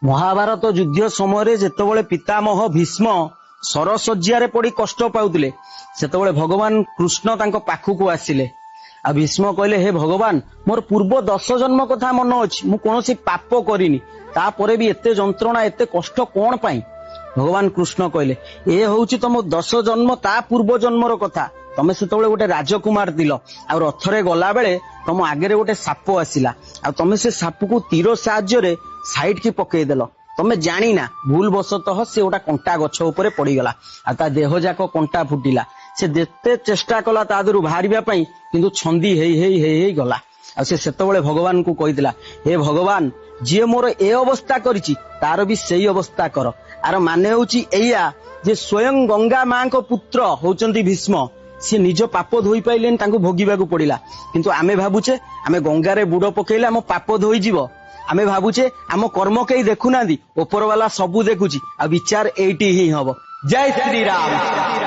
महाभारत युद्ध समय जितेबाला पितामह भीष्म सरशज्या पड़ी कष्ट पाउले सेतबले भगवान कृष्ण तांको पाखकू आसिले। आ भीष्म कहले हे भगवान मोर पूर्व 10 जन्म कथा मन अच्छी मु कौन पाप करिनी तापरे भी एते जंत्रणा एते कष्ट कौन पाई। भगवान कृष्ण कहले ए होउची तुम 10 जन्म ता पूर्व जन्मर कथा। तमे सेतबले गोटे राजकुमार दिल आ रथरे गला बेले तुम आगे गोटे साप आसिला आ तमे से साप को तीर साहाय्य साइड की पकई देल। तमे जानी ना भूल वशतः से गोटा कंटा गछ उपरे पड़ीगला आ ता देह जाक कंटा फुटिला। से जेते चेष्टा कला ता देहरु बाहरिबा पई किंतु छंदी हेई गला। आ से सेतबले भगवान को कहितला हे भगवान जे मोर ए अवस्था करिछि तार भी सेही अवस्था कर। आर माने होउची एया जे स्वयं गंगा मां को पुत्र होउचंती भीष्म सी निज पाप धोई पाइलेन तांको भोगिबाकू पड़िला। किंतु आमे भाबुचे आमे गंगारे बुड़ पकेइले आम पाप धोई जीवो। आमे भाबुचे आम कर्म केही देखुनांदी ऊपर वाला सबू देखुची आ विचार एइटी ही हबो। जय श्री राम।